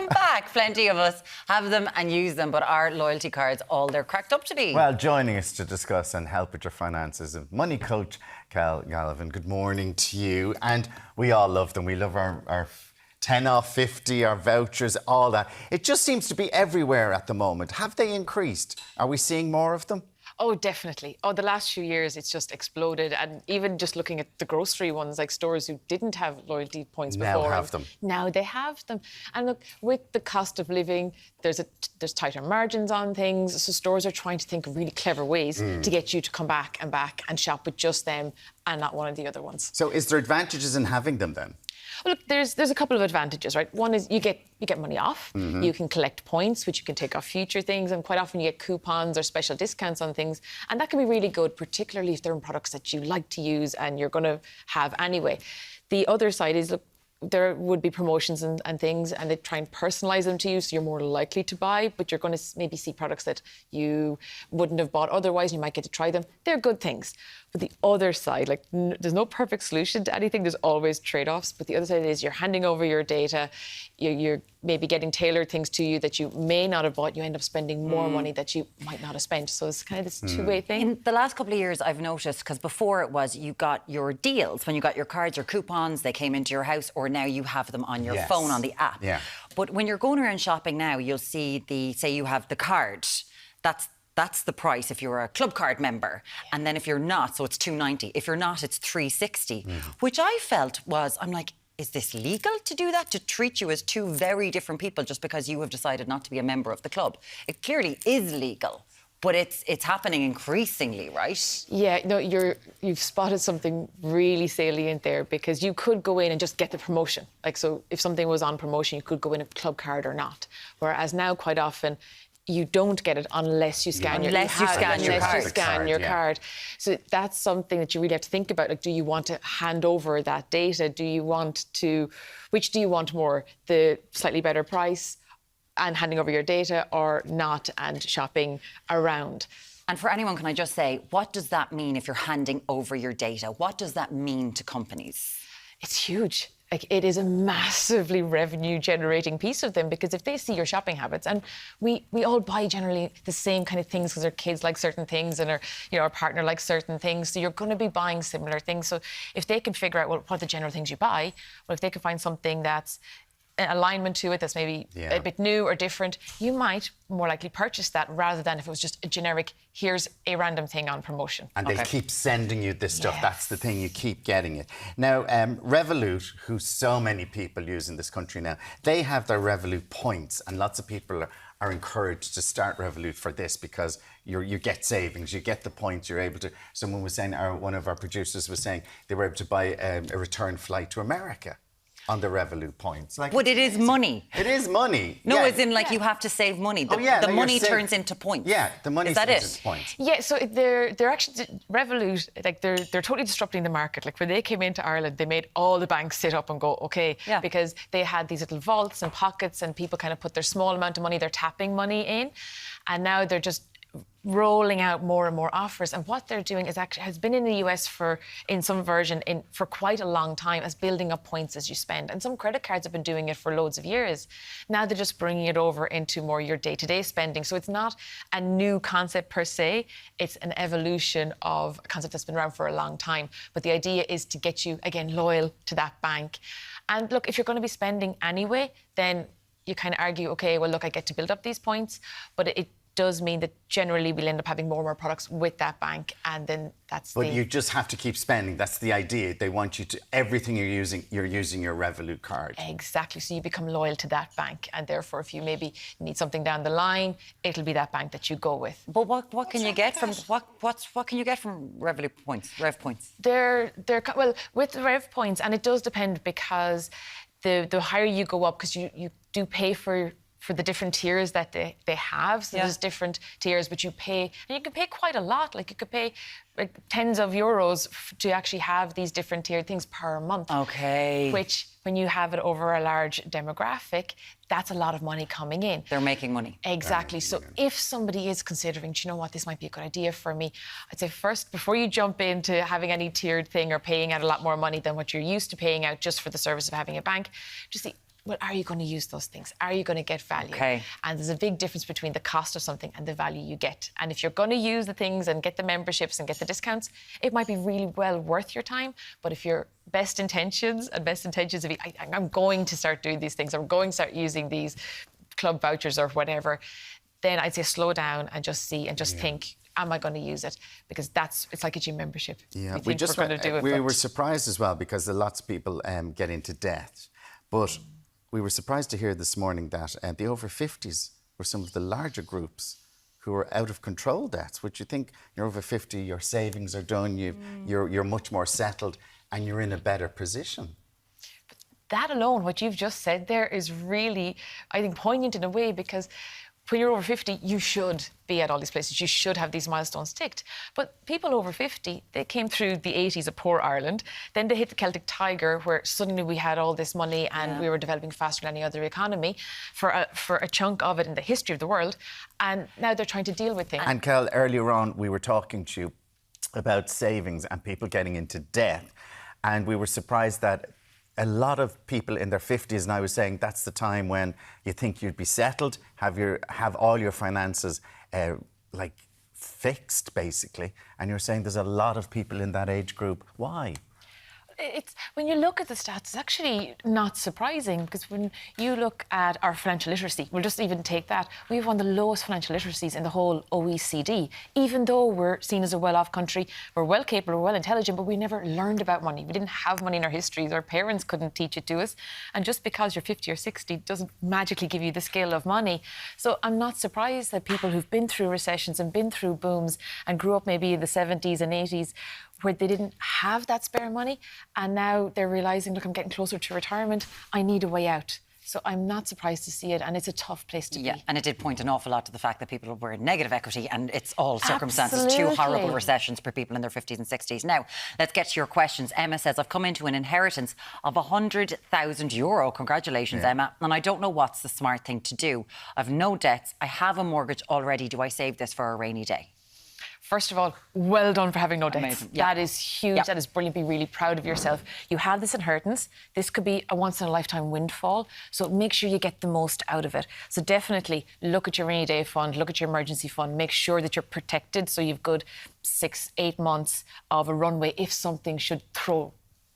them back. Plenty of us have them and use them, but are loyalty cards all they're cracked up to be? Well, joining us to discuss and help with your finances is money coach Kel Galavan. Good morning to you. And we all love them. We love our 10 off 50, our vouchers, all that. It just seems to be everywhere at the moment. Have they increased? Are we seeing more of them? Oh, definitely. Oh, the last few years, it's just exploded. And even just looking at the grocery ones, like stores who didn't have loyalty points before. Now have them. Now they have them. And look, with the cost of living, there's tighter margins on things. So stores are trying to think of really clever ways to get you to come back and shop with just them and not one of the other ones. So is there advantages in having them then? Well, look, there's a couple of advantages, right? One is you get money off. You can collect points, which you can take off future things, and quite often you get coupons or special discounts on things, and that can be really good, particularly if they're in products that you like to use and you're going to have anyway. The other side is, look, there would be promotions and things, and they try and personalise them to you, so you're more likely to buy, but you're going to maybe see products that you wouldn't have bought otherwise, and you might get to try them. They're good things. But the other side, like, there's no perfect solution to anything. There's always trade-offs. But the other side is you're handing over your data. You're maybe getting tailored things to you that you may not have bought. You end up spending more money that you might not have spent. So it's kind of this two-way thing. In the last couple of years, I've noticed, because before it was you got your deals, when you got your cards or coupons, they came into your house, or now you have them on your phone on the app. Yeah. But when you're going around shopping now, you'll see say you have the card. That's the price if you're a club card member. And then if you're not, so it's $2.90. If you're not, it's $3.60. Which I felt was, I'm like, is this legal to do that? To treat you as two very different people just because you have decided not to be a member of the club? It clearly is legal, but it's happening increasingly, right? Yeah, no, you've spotted something really salient there, because you could go in and just get the promotion. Like, so if something was on promotion, you could go in a club card or not. Whereas now, quite often, you don't get it unless you scan your card. So that's something that you really have to think about. Like, do you want to hand over that data? Which do you want more? The slightly better price and handing over your data, or not and shopping around? And for anyone, can I just say, what does that mean if you're handing over your data? What does that mean to companies? It's huge. Like, it is a massively revenue-generating piece of them, because if they see your shopping habits, and we all buy generally the same kind of things because our kids like certain things and our partner likes certain things, so you're going to be buying similar things. So if they can figure out what are the general things you buy, well, if they can find something that's an alignment to it that's maybe a bit new or different, you might more likely purchase that, rather than if it was just a generic, here's a random thing on promotion. And they keep sending you this stuff. That's the thing, you keep getting it. Now, Revolut, who so many people use in this country now, they have their Revolut points, and lots of people are encouraged to start Revolut for this, because you get savings, you get the points, you're able to... Someone was saying, one of our producers was saying, they were able to buy a return flight to America on the Revolut points. Like, but it is money. It is money. No, as in, like, you have to save money. The money turns into points. Yeah, the money turns into points. Yeah, so they're actually... Revolut, like, they're totally disrupting the market. Like, when they came into Ireland, they made all the banks sit up and go, OK, because they had these little vaults and pockets, and people kind of put their small amount of money, their tapping money in, and now they're just rolling out more and more offers. And what they're doing is actually has been in the US in some version for quite a long time, as building up points as you spend. And some credit cards have been doing it for loads of years. Now they're just bringing it over into more your day-to-day spending. So it's not a new concept per se. It's an evolution of a concept that's been around for a long time. But the idea is to get you, again, loyal to that bank. And look, if you're going to be spending anyway, then you kind of argue, OK, well, look, I get to build up these points, but it does mean that generally we'll end up having more and more products with that bank, and then But you just have to keep spending. That's the idea. They want you to... Everything you're using your Revolut card. Exactly. So you become loyal to that bank, and therefore if you maybe need something down the line, it'll be that bank that you go with. But what can you get from... What can you get from Revolut points, Rev points? They're well, with the Rev points, and it does depend, because the higher you go up, because you do pay for the different tiers that they have. So there's different tiers, but you pay, and you can pay quite a lot. Like, you could pay like tens of euros to actually have these different tiered things per month. Okay. Which, when you have it over a large demographic, that's a lot of money coming in. They're making money. Exactly. So if somebody is considering, do you know what, this might be a good idea for me, I'd say first, before you jump into having any tiered thing or paying out a lot more money than what you're used to paying out just for the service of having a bank, just see, well, are you going to use those things? Are you going to get value? Okay. And there's a big difference between the cost of something and the value you get. And if you're going to use the things and get the memberships and get the discounts, it might be really well worth your time. But if your best intentions of I'm going to start doing these things, I'm going to start using these club vouchers or whatever, then I'd say slow down and just see and just think, am I going to use it? Because it's like a gym membership. Yeah, we were surprised as well because lots of people get into debt. But we were surprised to hear this morning that the over 50s were some of the larger groups who are out of control debts, which you think you're over 50, your savings are done, you're much more settled and you're in a better position. But that alone, what you've just said there is really, I think, poignant in a way, because when you're over 50, you should be at all these places. You should have these milestones ticked. But people over 50, they came through the 80s of poor Ireland. Then they hit the Celtic Tiger, where suddenly we had all this money and we were developing faster than any other economy for a chunk of it in the history of the world. And now they're trying to deal with things. And Kel, earlier on, we were talking to you about savings and people getting into debt. And we were surprised that a lot of people in their 50s now are saying that's the time when you think you'd be settled, have all your finances fixed, basically. And you're saying there's a lot of people in that age group. Why? When you look at the stats, it's actually not surprising, because when you look at our financial literacy, we'll just even take that, we have one of the lowest financial literacies in the whole OECD. Even though we're seen as a well-off country, we're well capable, we're well intelligent, but we never learned about money. We didn't have money in our histories. Our parents couldn't teach it to us. And just because you're 50 or 60 doesn't magically give you the skill of money. So I'm not surprised that people who've been through recessions and been through booms and grew up maybe in the 70s and 80s, where they didn't have that spare money, and now they're realising, look, I'm getting closer to retirement, I need a way out. So I'm not surprised to see it, and it's a tough place to be. Yeah, and it did point an awful lot to the fact that people were in negative equity, and it's all circumstances, Absolutely. 2 horrible recessions for people in their 50s and 60s. Now, let's get to your questions. Emma says, I've come into an inheritance of €100,000. Congratulations, Emma. And I don't know what's the smart thing to do. I've no debts. I have a mortgage already. Do I save this for a rainy day? First of all, well done for having no debts. Amazing. Yeah. That is huge. Yeah. That is brilliant. Be really proud of yourself. You have this inheritance. This could be a once-in-a-lifetime windfall. So make sure you get the most out of it. So definitely look at your rainy day fund, look at your emergency fund. Make sure that you're protected, so you've good 6-8 months of a runway if something should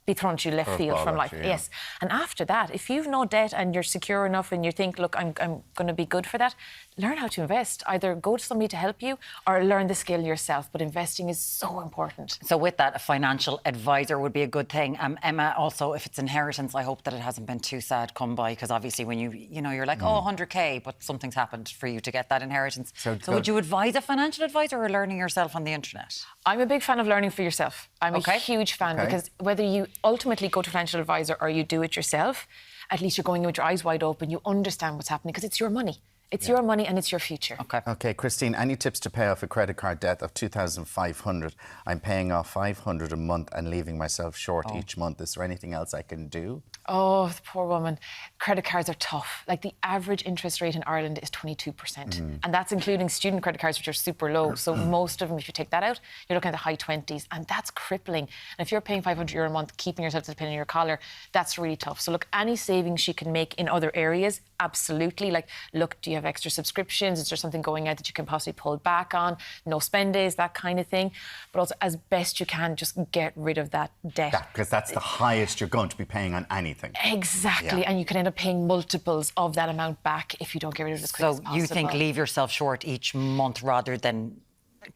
be thrown to you left field from life. Yes. And after that, if you've no debt and you're secure enough and you think, look, I'm going to be good for that, learn how to invest. Either go to somebody to help you or learn the skill yourself. But investing is so important. So with that, a financial advisor would be a good thing. Emma, also, if it's inheritance, I hope that it hasn't been too sad come by, because obviously when you're like, 100K, but something's happened for you to get that inheritance. So would you advise a financial advisor or learning yourself on the internet? I'm a big fan of learning for yourself. I'm a huge fan, because whether you ultimately go to a financial advisor or you do it yourself, at least you're going in with your eyes wide open. You understand what's happening, because it's your money. It's your money and it's your future. Okay, Christine, any tips to pay off a credit card debt of $2,500? I'm paying off $500 a month and leaving myself short each month. Is there anything else I can do? Oh, the poor woman. Credit cards are tough. Like, the average interest rate in Ireland is 22%. And that's including student credit cards, which are super low. So most of them, if you take that out, you're looking at the high 20s. And that's crippling. And if you're paying €500 a month, keeping yourself to the pin in your collar, that's really tough. So look, any savings she can make in other areas, absolutely. Like, look, do you have extra subscriptions? Is there something going out that you can possibly pull back on? No spend days, that kind of thing. But also, as best you can, just get rid of that debt. Because that's the highest you're going to be paying on anything. Exactly. And you can end up paying multiples of that amount back if you don't get rid of it as quick as possible. So you think leave yourself short each month rather than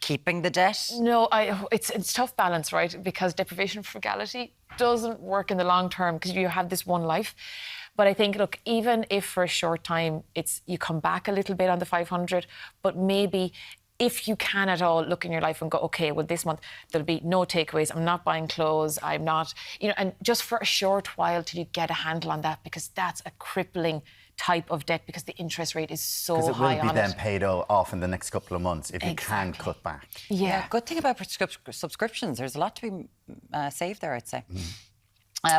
keeping the debt? No, it's a tough balance, right? Because deprivation of frugality doesn't work in the long term, because you have this one life. But I think, look, even if for a short time you come back a little bit on the 500, but maybe if you can at all look in your life and go, OK, well, this month there'll be no takeaways, I'm not buying clothes, I'm not, and just for a short while till you get a handle on that, because that's a crippling type of debt, because the interest rate is so high on it. Because it will be then paid off in the next couple of months if you can cut back. Yeah. Good thing about subscriptions, there's a lot to be saved there, I'd say.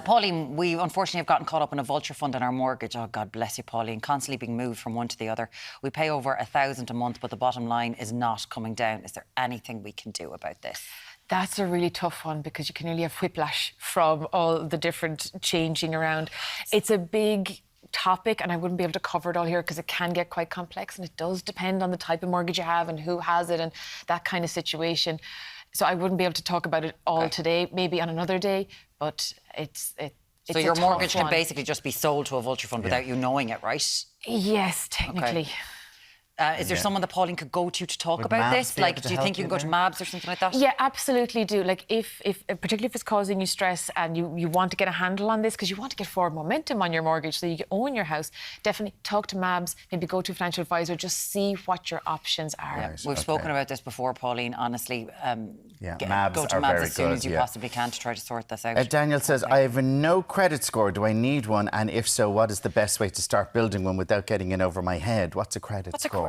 Pauline, we unfortunately have gotten caught up in a vulture fund on our mortgage. Oh, God bless you, Pauline. Constantly being moved from one to the other. We pay over $1,000 a month, but the bottom line is not coming down. Is there anything we can do about this? That's a really tough one, because you can nearly have whiplash from all the different changing around. It's a big topic, and I wouldn't be able to cover it all here because it can get quite complex, and it does depend on the type of mortgage you have and who has it and that kind of situation. So I wouldn't be able to talk about it all today, maybe on another day, but it's so your mortgage can basically just be sold to a vulture fund without you knowing it, right? Yes, technically. Is there someone that Pauline could go to talk about this? Like, do you think you can go to MABS or something like that? Yeah, absolutely do. Like, if particularly if it's causing you stress and you want to get a handle on this because you want to get forward momentum on your mortgage so you can own your house, definitely talk to MABS, maybe go to a financial advisor, just see what your options are. Right, We've spoken about this before, Pauline, honestly. MABS go to are MABS very as soon good, as you possibly can to try to sort this out. Daniel says, I have no credit score. Do I need one? And if so, what is the best way to start building one without getting in over my head? What's a credit score?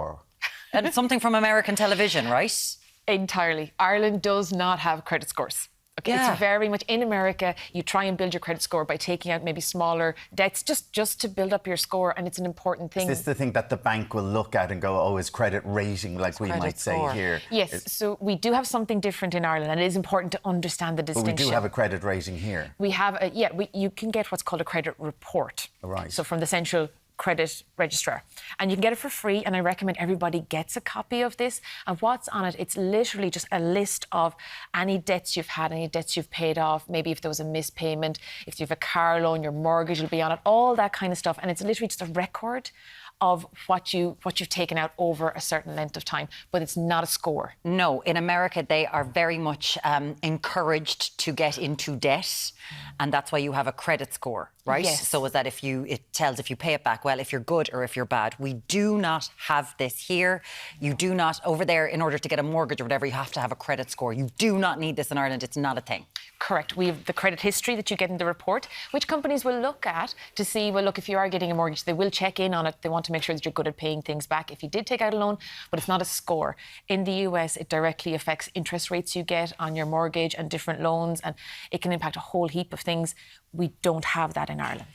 And something from American television, right? Entirely. Ireland does not have credit scores. Okay, it's very much in America. You try and build your credit score by taking out maybe smaller debts just to build up your score, and it's an important thing. Is this the thing that the bank will look at and go, oh, is credit rating, like we might say here? Yes, so we do have something different in Ireland, and it is important to understand the distinction. But we do have a credit rating here. We have, you can get what's called a credit report. Right. So from the central credit registrar, and you can get it for free, and I recommend everybody gets a copy of this. And what's on it, it's literally just a list of any debts you've had, any debts you've paid off, maybe if there was a missed payment, if you have a car loan, your mortgage will be on it, all that kind of stuff. And it's literally just a record of what you've taken out over a certain length of time, but it's not a score. No, in America they are very much encouraged to get into debt, and that's why you have a credit score, right? Yes. So is that it tells if you pay it back well, if you're good or if you're bad. We do not have this here. You do not, over there, in order to get a mortgage or whatever, you have to have a credit score. You do not need this in Ireland. It's not a thing. Correct. We have the credit history that you get in the report, which companies will look at to see, well, look, if you are getting a mortgage, they will check in on it. They want to make sure that you're good at paying things back if you did take out a loan, but it's not a score. In the US, it directly affects interest rates you get on your mortgage and different loans, and it can impact a whole heap of things. We don't have that in Ireland.